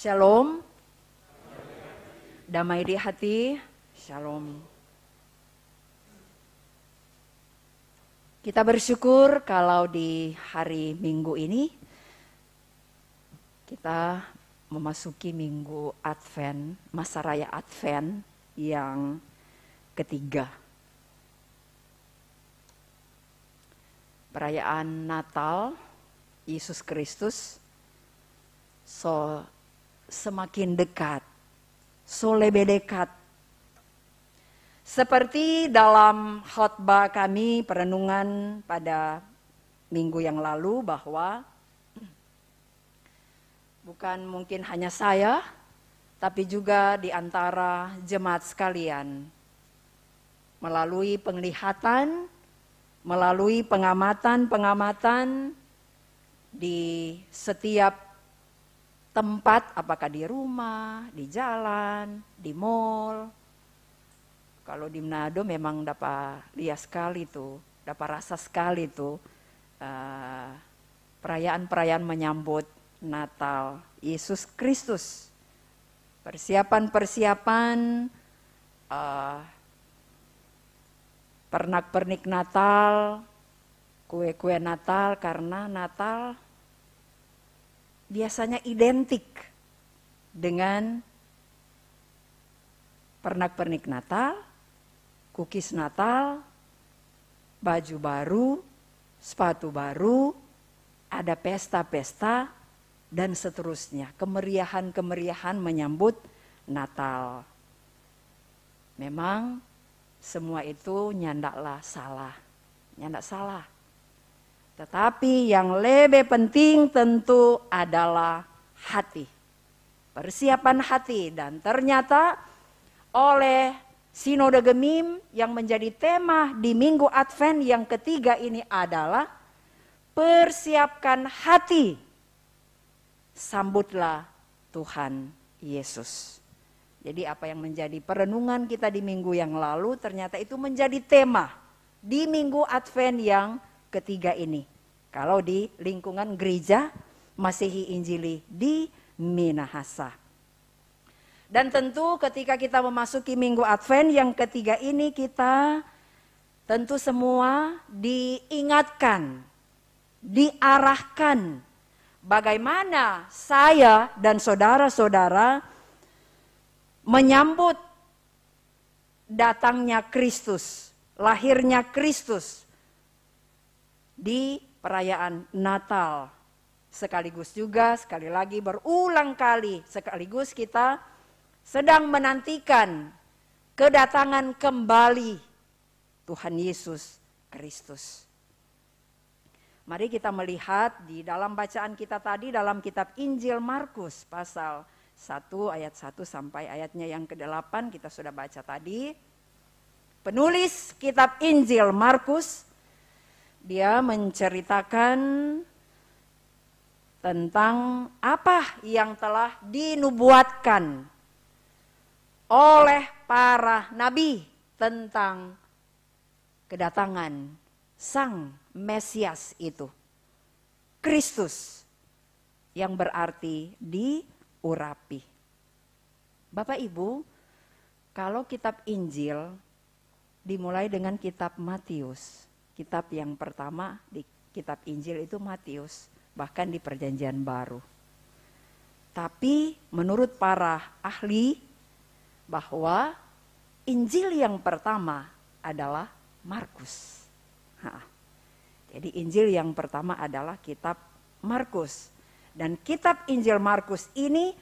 Shalom, damai di hati, shalom. Kita bersyukur kalau di hari Minggu ini kita memasuki Minggu Advent, masa raya Advent yang ketiga. Perayaan Natal Yesus Kristus semakin dekat, lebih dekat. Seperti dalam khotbah kami perenungan pada minggu yang lalu bahwa bukan mungkin hanya saya, tapi juga di antara jemaat sekalian melalui penglihatan, melalui pengamatan-pengamatan di setiap tempat, apakah di rumah, di jalan, di mall. Kalau di Manado memang dapat lihat sekali tuh, dapat rasa sekali tuh perayaan-perayaan menyambut Natal Yesus Kristus. Persiapan-persiapan pernak-pernik Natal, kue-kue Natal, karena Natal biasanya identik dengan pernak-pernik Natal, cookies Natal, baju baru, sepatu baru, ada pesta-pesta, dan seterusnya. Kemeriahan-kemeriahan menyambut Natal. Memang semua itu nyandaklah salah, nyandak salah. Tetapi yang lebih penting tentu adalah hati. Persiapan hati. Dan ternyata oleh Sinode Gemim yang menjadi tema di Minggu Advent yang ketiga ini adalah persiapkan hati. Sambutlah Tuhan Yesus. Jadi apa yang menjadi perenungan kita di minggu yang lalu ternyata itu menjadi tema di Minggu Advent yang ketiga ini. Kalau di lingkungan gereja Masehi Injili di Minahasa. Dan tentu ketika kita memasuki Minggu Advent yang ketiga ini, kita tentu semua diingatkan, diarahkan bagaimana saya dan saudara-saudara menyambut datangnya Kristus, lahirnya Kristus di perayaan Natal. Sekaligus juga sekali lagi berulang kali sekaligus kita sedang menantikan kedatangan kembali Tuhan Yesus Kristus. Mari kita melihat di dalam bacaan kita tadi dalam kitab Injil Markus pasal 1 ayat 1 sampai ayatnya yang ke-8 kita sudah baca tadi. Penulis kitab Injil Markus dia menceritakan tentang apa yang telah dinubuatkan oleh para nabi tentang kedatangan Sang Mesias itu. Kristus yang berarti diurapi. Bapak Ibu, kalau kitab Injil dimulai dengan kitab Matius. Kitab yang pertama di kitab Injil itu Matius, bahkan di Perjanjian Baru. Tapi menurut para ahli bahwa Injil yang pertama adalah Markus. Jadi Injil yang pertama adalah kitab Markus. Dan kitab Injil Markus ini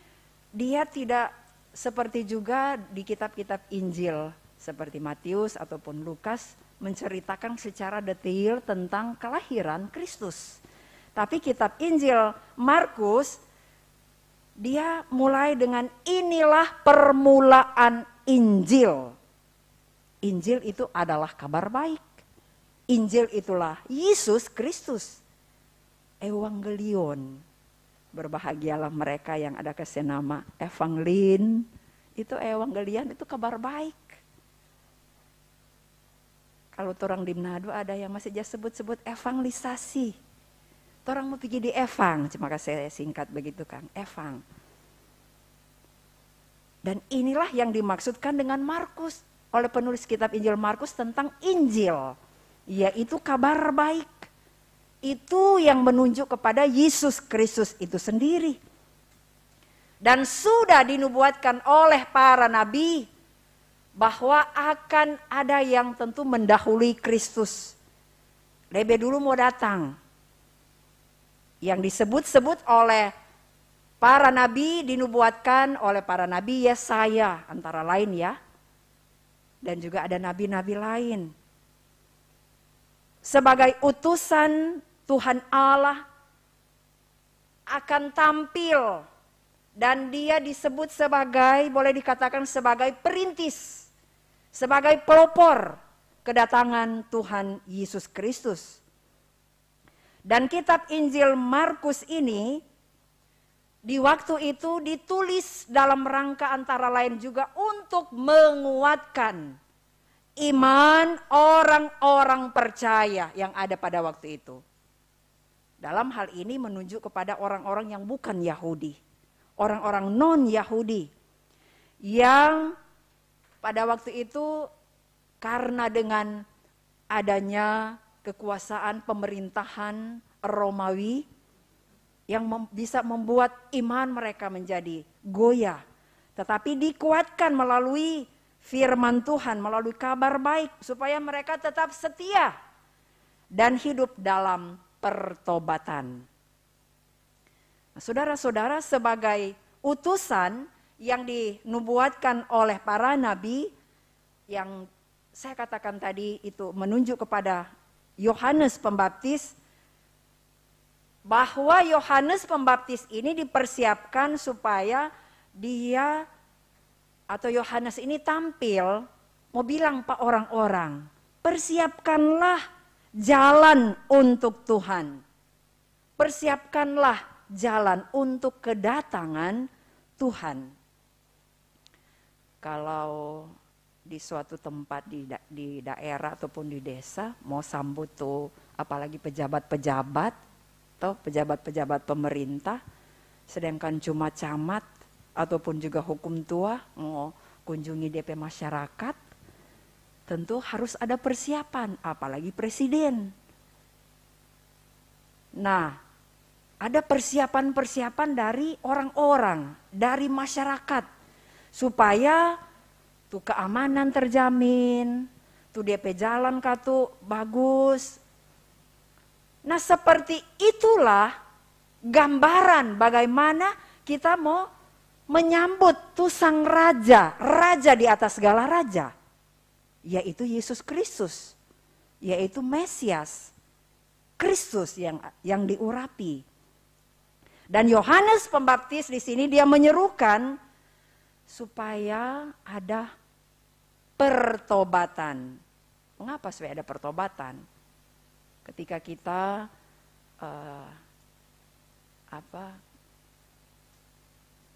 dia tidak seperti juga di kitab-kitab Injil seperti Matius ataupun Lukas menceritakan secara detail tentang kelahiran Kristus. Tapi kitab Injil Markus dia mulai dengan inilah permulaan Injil. Injil itu adalah kabar baik. Injil itulah Yesus Kristus. Evangelion. Berbahagialah mereka yang ada kesenama Evangelin. Itu Evangelion, itu kabar baik. Kalau orang di Manado ada yang masih sebut-sebut evangelisasi. Orang mau pergi di Evang, cuma saya singkat begitu Kang, Evang. Dan inilah yang dimaksudkan dengan Markus, oleh penulis kitab Injil Markus tentang Injil, yaitu kabar baik. Itu yang menunjuk kepada Yesus Kristus itu sendiri. Dan sudah dinubuatkan oleh para nabi bahwa akan ada yang tentu mendahului Kristus. Lebih dulu mau datang. Yang disebut-sebut oleh para nabi, dinubuatkan oleh para nabi Yesaya antara lain ya. Dan juga ada nabi-nabi lain. Sebagai utusan Tuhan Allah akan tampil. Dan dia disebut sebagai, boleh dikatakan sebagai perintis. Sebagai pelopor kedatangan Tuhan Yesus Kristus. Dan kitab Injil Markus ini di waktu itu ditulis dalam rangka antara lain juga untuk menguatkan iman orang-orang percaya yang ada pada waktu itu. Dalam hal ini menunjuk kepada orang-orang yang bukan Yahudi, orang-orang non-Yahudi yang pada waktu itu karena dengan adanya kekuasaan pemerintahan Romawi yang bisa membuat iman mereka menjadi goyah. Tetapi dikuatkan melalui firman Tuhan, melalui kabar baik supaya mereka tetap setia dan hidup dalam pertobatan. Nah, saudara-saudara, sebagai utusan yang dinubuatkan oleh para nabi yang saya katakan tadi itu menunjuk kepada Yohanes Pembaptis, bahwa Yohanes Pembaptis ini dipersiapkan supaya dia atau Yohanes ini tampil mau bilang pak orang-orang, persiapkanlah jalan untuk Tuhan. Persiapkanlah jalan untuk kedatangan Tuhan. Kalau di suatu tempat di daerah ataupun di desa mau sambut tuh apalagi pejabat-pejabat atau pejabat-pejabat pemerintah, sedangkan cuma camat ataupun juga hukum tua mau kunjungi DP masyarakat, tentu harus ada persiapan, apalagi presiden. Nah, ada persiapan-persiapan dari orang-orang, dari masyarakat, supaya tuh keamanan terjamin, tuh DP jalan katu bagus. Nah, seperti itulah gambaran bagaimana kita mau menyambut tuh sang raja, raja di atas segala raja, yaitu Yesus Kristus, yaitu Mesias, Kristus yang diurapi. Dan Yohanes Pembaptis di sini dia menyerukan supaya ada pertobatan. Mengapa supaya ada pertobatan? Ketika kita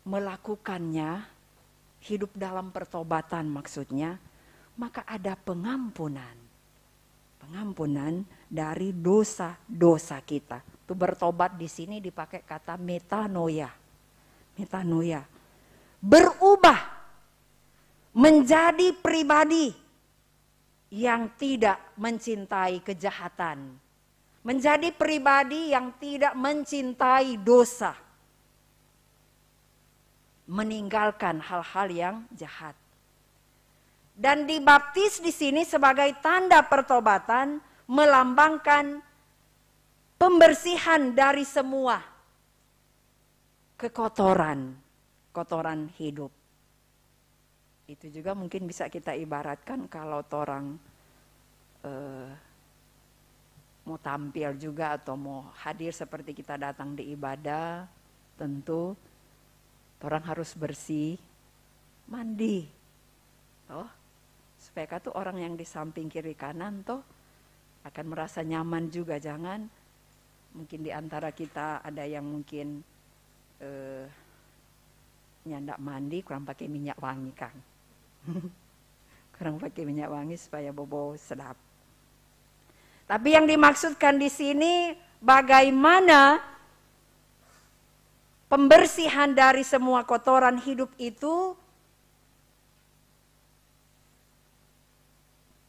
melakukannya, hidup dalam pertobatan maksudnya, maka ada pengampunan. Pengampunan dari dosa-dosa kita. Itu bertobat di sini dipakai kata metanoia. Metanoia. Berubah menjadi pribadi yang tidak mencintai kejahatan. Menjadi pribadi yang tidak mencintai dosa. Meninggalkan hal-hal yang jahat. Dan dibaptis di sini sebagai tanda pertobatan melambangkan pembersihan dari semua kekotoran, kotoran hidup. Itu juga mungkin bisa kita ibaratkan kalau orang mau tampil juga atau mau hadir seperti kita datang di ibadah, tentu orang harus bersih, mandi. Supaya tuh orang yang di samping kiri kanan tuh akan merasa nyaman juga. Jangan mungkin di antara kita ada yang mungkin nyandak mandi kurang pakai minyak wangi, Kang. Kurang pakai minyak wangi supaya bobo sedap. Tapi yang dimaksudkan di sini bagaimana pembersihan dari semua kotoran hidup itu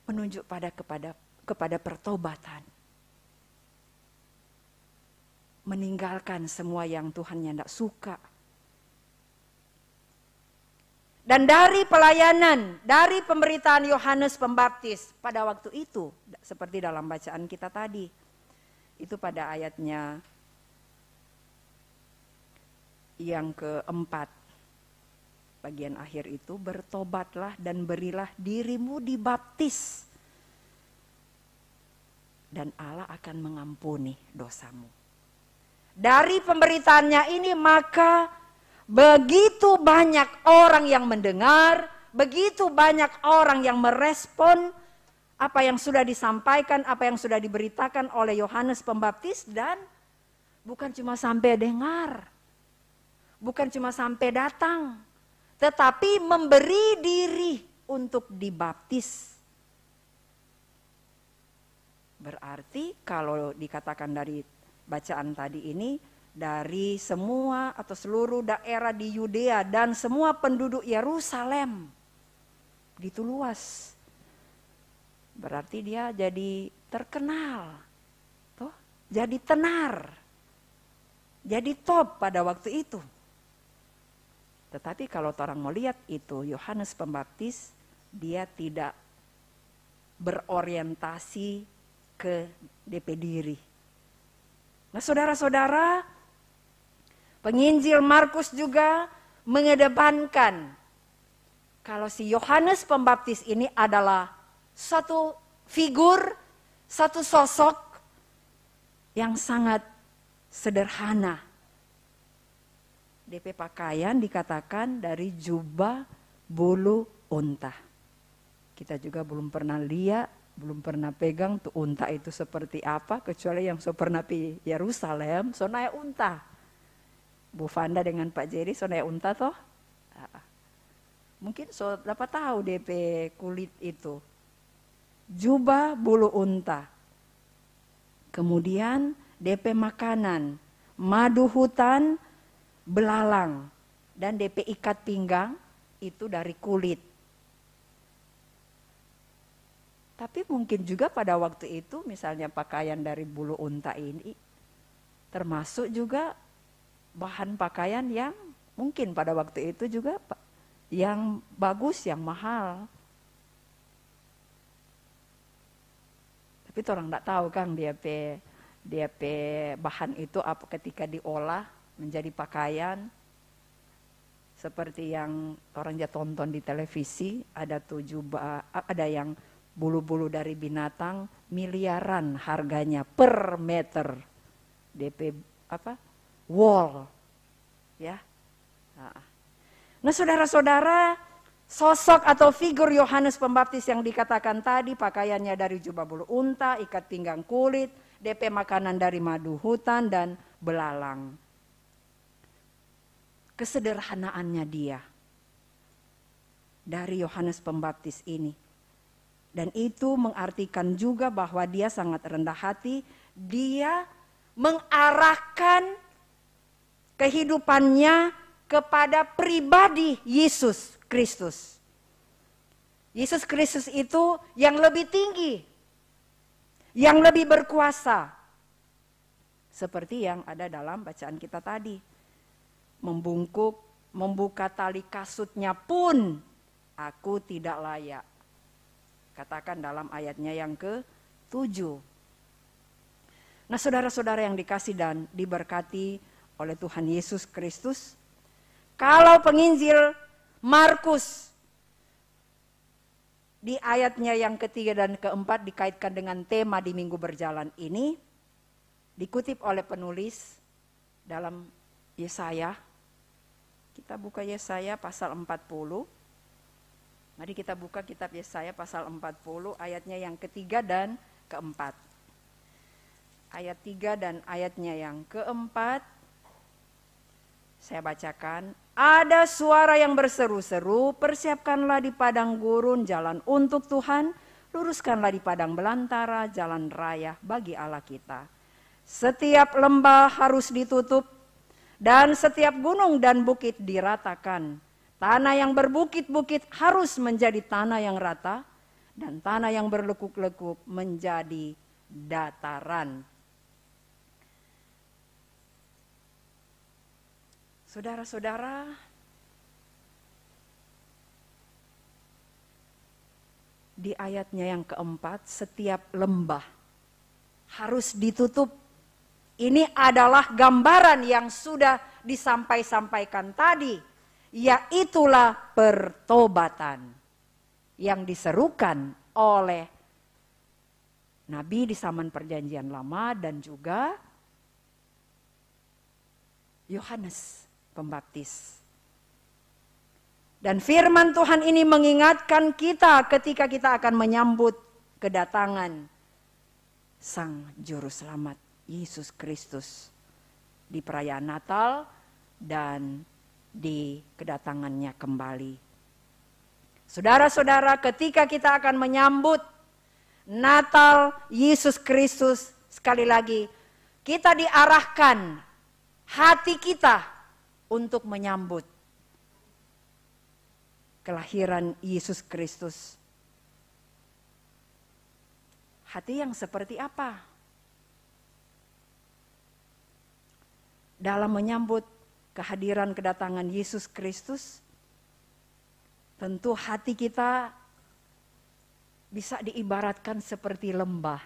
menunjuk kepada pertobatan. Meninggalkan semua yang Tuhan tidak suka. Dan dari pelayanan, dari pemberitaan Yohanes Pembaptis pada waktu itu, seperti dalam bacaan kita tadi, itu pada ayatnya yang keempat, bagian akhir itu, bertobatlah dan berilah dirimu dibaptis, dan Allah akan mengampuni dosamu. Dari pemberitaannya ini maka begitu banyak orang yang mendengar, begitu banyak orang yang merespon apa yang sudah disampaikan, apa yang sudah diberitakan oleh Yohanes Pembaptis, dan bukan cuma sampai dengar, bukan cuma sampai datang, tetapi memberi diri untuk dibaptis. Berarti kalau dikatakan dari bacaan tadi ini, dari semua atau seluruh daerah di Yudea dan semua penduduk Yerusalem, begitu luas. Berarti dia jadi terkenal, toh, jadi tenar, jadi top pada waktu itu. Tetapi kalau orang mau lihat itu, Yohanes Pembaptis, dia tidak berorientasi ke DP diri. Nah, saudara-saudara, penginjil Markus juga mengedepankan kalau si Yohanes Pembaptis ini adalah satu figur, satu sosok yang sangat sederhana. DP pakaian dikatakan dari jubah bulu unta. Kita juga belum pernah lihat, belum pernah pegang tuh unta itu seperti apa, kecuali yang so pernah di Yerusalem, so naik unta. Bu Fanda dengan Pak Jerry so naik unta toh. Mungkin so dapat tahu DP kulit itu. Jubah bulu unta. Kemudian DP makanan, madu hutan, belalang, dan DP ikat pinggang itu dari kulit. Tapi mungkin juga pada waktu itu misalnya pakaian dari bulu unta ini termasuk juga bahan pakaian yang mungkin pada waktu itu juga yang bagus, yang mahal. Tapi orang tidak tahu kan dia bahan itu apa ketika diolah menjadi pakaian. Seperti yang orang ya tonton di televisi, ada ada yang bulu-bulu dari binatang miliaran harganya per meter. DP wool. Ya. Nah, saudara-saudara, sosok atau figur Yohanes Pembaptis yang dikatakan tadi, pakaiannya dari jubah bulu unta, ikat pinggang kulit, DP makanan dari madu hutan dan belalang. Kesederhanaannya dia dari Yohanes Pembaptis ini. Dan itu mengartikan juga bahwa dia sangat rendah hati, dia mengarahkan kehidupannya kepada pribadi Yesus Kristus. Yesus Kristus itu yang lebih tinggi, yang lebih berkuasa. Seperti yang ada dalam bacaan kita tadi. Membuka tali kasutnya pun aku tidak layak. Katakan dalam ayatnya yang ke-7. Nah, saudara-saudara yang dikasih dan diberkati oleh Tuhan Yesus Kristus, kalau penginjil Markus di ayatnya yang ketiga dan keempat dikaitkan dengan tema di minggu berjalan ini, dikutip oleh penulis dalam Yesaya. Kita buka Yesaya pasal 40. Mari kita buka kitab Yesaya pasal 40 ayatnya yang ketiga dan keempat. Ayat 3 dan ayatnya yang keempat. Saya bacakan. Ada suara yang berseru-seru, persiapkanlah di padang gurun jalan untuk Tuhan, luruskanlah di padang belantara jalan raya bagi Allah kita. Setiap lembah harus ditutup dan setiap gunung dan bukit diratakan. Tanah yang berbukit-bukit harus menjadi tanah yang rata dan tanah yang berlekuk-lekuk menjadi dataran. Saudara-saudara, di ayatnya yang keempat, setiap lembah harus ditutup. Ini adalah gambaran yang sudah disampaikan tadi, yaitulah pertobatan yang diserukan oleh Nabi di zaman Perjanjian Lama dan juga Yohanes Pembaptis. Dan firman Tuhan ini mengingatkan kita ketika kita akan menyambut kedatangan Sang Juru Selamat Yesus Kristus di perayaan Natal dan di kedatangannya kembali. Saudara-saudara, ketika kita akan menyambut Natal Yesus Kristus, sekali lagi kita diarahkan hati kita untuk menyambut kelahiran Yesus Kristus. Hati yang seperti apa? Dalam menyambut kehadiran kedatangan Yesus Kristus, tentu hati kita bisa diibaratkan seperti lembah.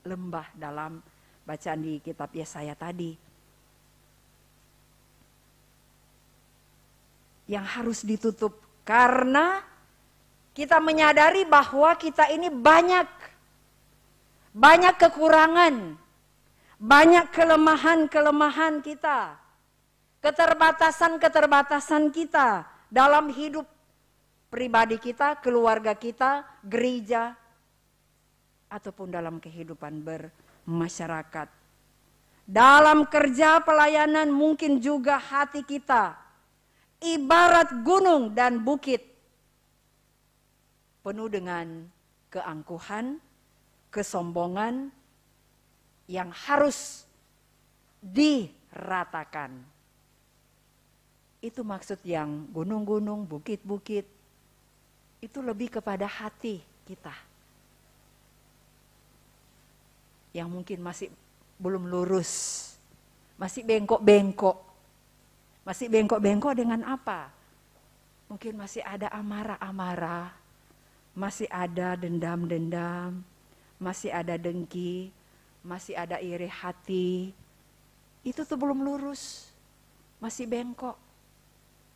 Lembah dalam bacaan di kitab Yesaya tadi. Yang harus ditutup karena kita menyadari bahwa kita ini banyak kekurangan, banyak kelemahan-kelemahan kita, keterbatasan-keterbatasan kita dalam hidup pribadi kita, keluarga kita, gereja, ataupun dalam kehidupan bermasyarakat. Dalam kerja pelayanan mungkin juga hati kita ibarat gunung dan bukit, penuh dengan keangkuhan, kesombongan yang harus diratakan. Itu maksud yang gunung-gunung, bukit-bukit, itu lebih kepada hati kita yang mungkin masih belum lurus, masih bengkok-bengkok. Masih bengkok-bengkok dengan apa? Mungkin masih ada amarah-amarah, masih ada dendam-dendam, masih ada dengki, masih ada iri hati. Itu tuh belum lurus, masih bengkok.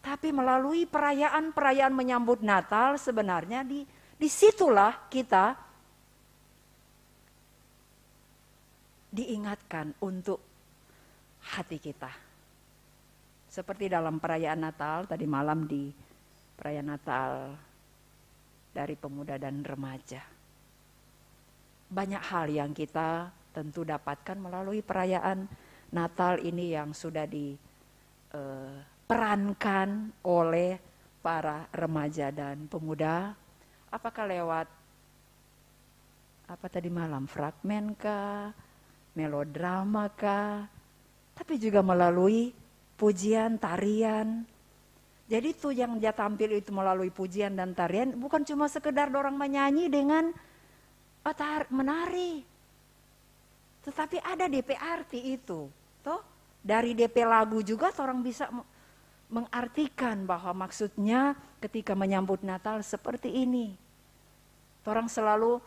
Tapi melalui perayaan-perayaan menyambut Natal sebenarnya disitulah kita diingatkan untuk hati kita. Seperti dalam perayaan Natal, tadi malam di perayaan Natal dari pemuda dan remaja. Banyak hal yang kita tentu dapatkan melalui perayaan Natal ini yang sudah diperankan oleh para remaja dan pemuda. Apakah lewat apa tadi malam, fragmen kah, melodrama kah, tapi juga melalui pujian, tarian. Jadi itu yang dia tampil itu melalui pujian dan tarian bukan cuma sekedar orang menyanyi dengan menari. Tetapi ada DP arti itu. Toh, dari DP lagu juga orang bisa mengartikan bahwa maksudnya ketika menyambut Natal seperti ini. Orang selalu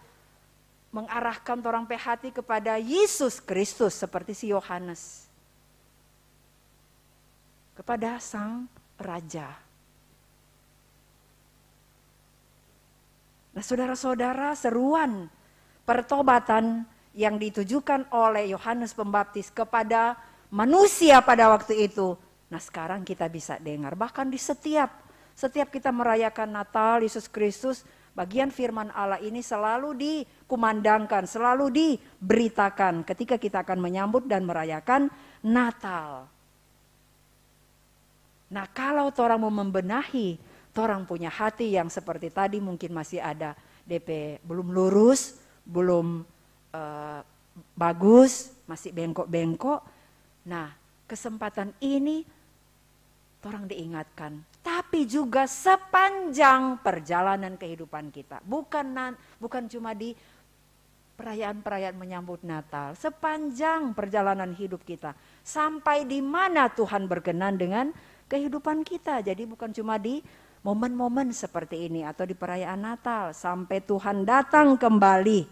mengarahkan orang hati kepada Yesus Kristus seperti si Yohanes. Kepada Sang Raja. Nah, saudara-saudara, seruan pertobatan yang ditujukan oleh Yohanes Pembaptis kepada manusia pada waktu itu. Nah, sekarang kita bisa dengar bahkan di setiap kita merayakan Natal Yesus Kristus, bagian firman Allah ini selalu dikumandangkan, selalu diberitakan ketika kita akan menyambut dan merayakan Natal. Nah, kalau orang mau membenahi, orang punya hati yang seperti tadi mungkin masih ada DP belum lurus, belum bagus, masih bengkok-bengkok. Nah, kesempatan ini orang diingatkan. Tapi tapi juga sepanjang perjalanan kehidupan kita. Bukan cuma di perayaan-perayaan menyambut Natal, sepanjang perjalanan hidup kita. Sampai di mana Tuhan berkenan dengan kehidupan kita. Jadi bukan cuma di momen-momen seperti ini atau di perayaan Natal, sampai Tuhan datang kembali.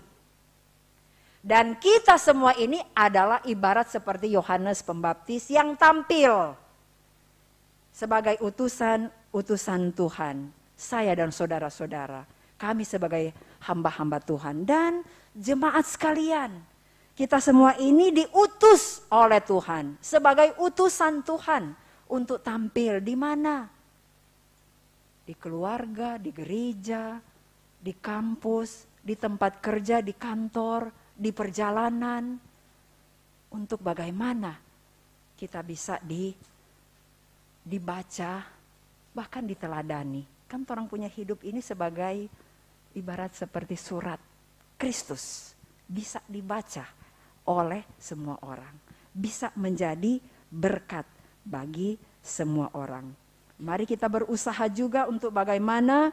Dan kita semua ini adalah ibarat seperti Yohanes Pembaptis yang tampil sebagai utusan Tuhan. Saya dan saudara-saudara, kami sebagai hamba-hamba Tuhan dan jemaat sekalian. Kita semua ini diutus oleh Tuhan sebagai utusan Tuhan untuk tampil di mana? Di keluarga, di gereja, di kampus, di tempat kerja, di kantor, di perjalanan. Untuk bagaimana kita bisa dibaca, bahkan diteladani. Kan orang punya hidup ini sebagai ibarat seperti surat Kristus. Bisa dibaca oleh semua orang. Bisa menjadi berkat bagi semua orang. Mari kita berusaha juga untuk bagaimana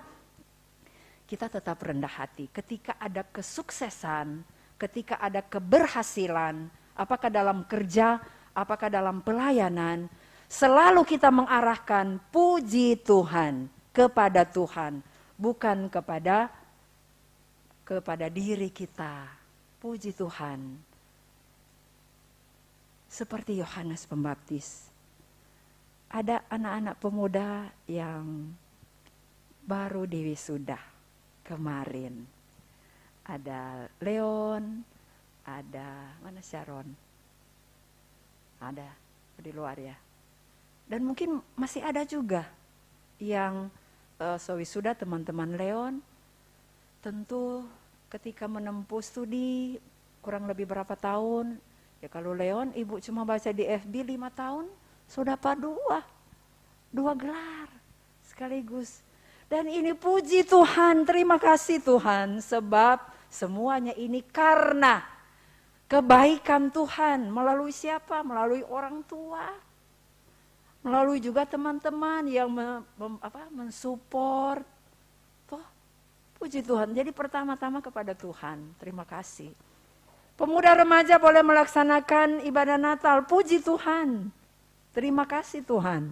kita tetap rendah hati. Ketika ada kesuksesan, ketika ada keberhasilan, apakah dalam kerja, apakah dalam pelayanan, selalu kita mengarahkan puji Tuhan kepada Tuhan, bukan kepada diri kita. Puji Tuhan. Seperti Yohanes Pembaptis. Ada anak-anak pemuda yang baru diwisuda kemarin. Ada Leon, ada mana Sharon? Ada di luar ya. Dan mungkin masih ada juga yang sewisuda teman-teman Leon. Tentu ketika menempuh studi kurang lebih berapa tahun. Ya kalau Leon ibu cuma baca di FB 5 tahun. Sudah dapat dua gelar sekaligus. Dan ini puji Tuhan, terima kasih Tuhan. Sebab semuanya ini karena kebaikan Tuhan. Melalui siapa? Melalui orang tua. Melalui juga teman-teman yang mensupport. Toh, puji Tuhan. Jadi pertama-tama kepada Tuhan, terima kasih. Pemuda remaja boleh melaksanakan ibadah Natal, puji Tuhan. Terima kasih Tuhan.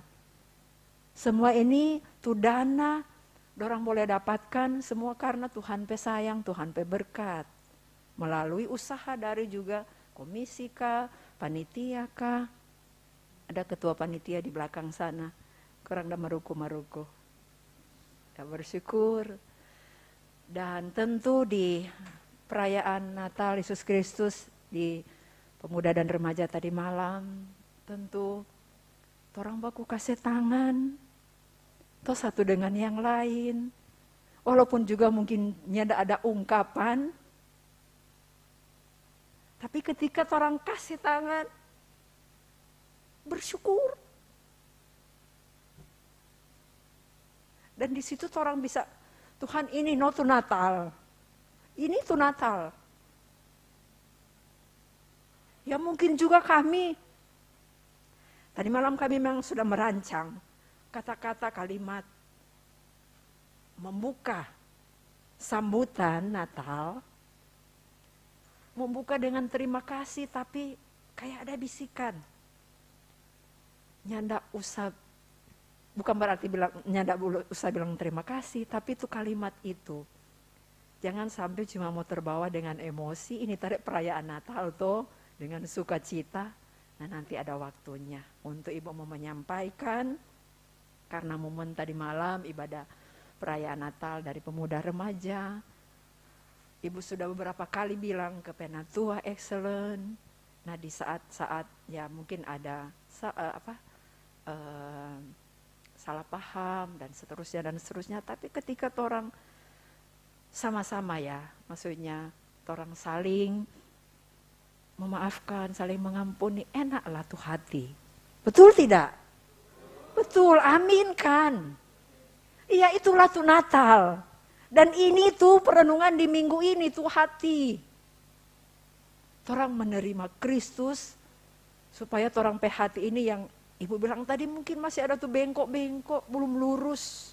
Semua ini tudana, dorang boleh dapatkan semua karena Tuhan pe sayang, Tuhan pe berkat. Melalui usaha dari juga komisi kah, panitia kah. Ada ketua panitia di belakang sana. Kurang dah maruku-maruku. Ya bersyukur. Dan tentu di perayaan Natal Yesus Kristus di pemuda dan remaja tadi malam. Tentu orang baku kasih tangan, toh satu dengan yang lain. Walaupun juga mungkin ada ungkapan, tapi ketika orang kasih tangan, bersyukur. Dan di situ orang bisa, Tuhan ini tuh Natal, ini tuh Natal. Ya mungkin juga kami. Tadi malam kami memang sudah merancang kata-kata kalimat membuka sambutan Natal. Membuka dengan terima kasih tapi kayak ada bisikan. Nyanda usah, bukan berarti nyanda usah bilang terima kasih, tapi itu kalimat itu. Jangan sampai cuma mau terbawa dengan emosi, ini tarik perayaan Natal tuh dengan sukacita. Nah nanti ada waktunya untuk ibu mau menyampaikan karena momen tadi malam ibadah perayaan Natal dari pemuda remaja. Ibu sudah beberapa kali bilang ke Penatua Excellent. Nah di saat-saat ya mungkin ada salah paham dan seterusnya. Tapi ketika orang sama-sama ya, maksudnya orang saling memaafkan, saling mengampuni, enaklah tuh hati. Betul tidak? Betul, amin kan? Iya itulah tuh Natal. Dan ini tuh perenungan di minggu ini tuh hati. Orang menerima Kristus supaya orang hati ini yang Ibu bilang tadi mungkin masih ada tuh bengkok-bengkok, belum lurus.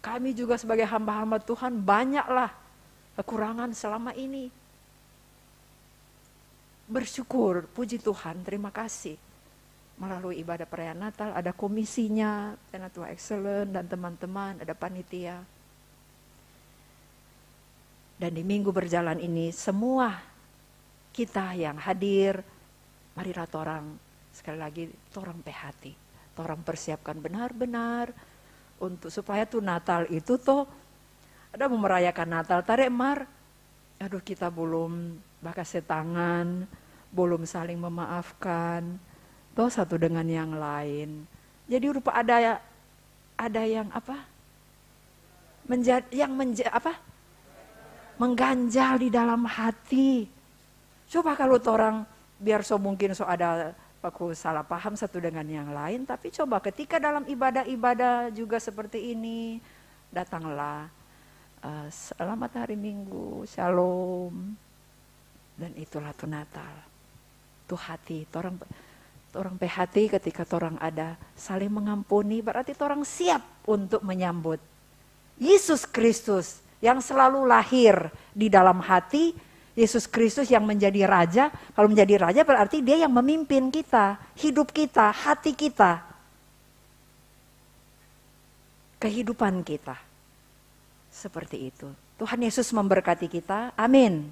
Kami juga sebagai hamba-hamba Tuhan banyaklah kekurangan selama ini. Bersyukur, puji Tuhan, terima kasih. Melalui ibadah perayaan Natal ada komisinya, Natal Excellent dan teman-teman, ada panitia. Dan di minggu berjalan ini semua kita yang hadir, marilah torang sekali lagi torang hati, torang persiapkan benar-benar untuk supaya tuh Natal itu toh ada mau merayakan Natal tarik mar. Aduh kita belum bakasih tangan, belum saling memaafkan, toh satu dengan yang lain. Jadi rupa ada yang apa? Mengganjal di dalam hati. Coba kalau orang biar mungkin ada aku salah paham satu dengan yang lain, tapi coba ketika dalam ibadah-ibadah juga seperti ini, datanglah selamat hari Minggu, shalom, dan itulah tuh Natal, tuh hati, orang hati ketika orang ada saling mengampuni, berarti orang siap untuk menyambut Yesus Kristus yang selalu lahir di dalam hati. Yesus Kristus yang menjadi raja, kalau menjadi raja berarti dia yang memimpin kita, hidup kita, hati kita, kehidupan kita. Seperti itu. Tuhan Yesus memberkati kita. Amin.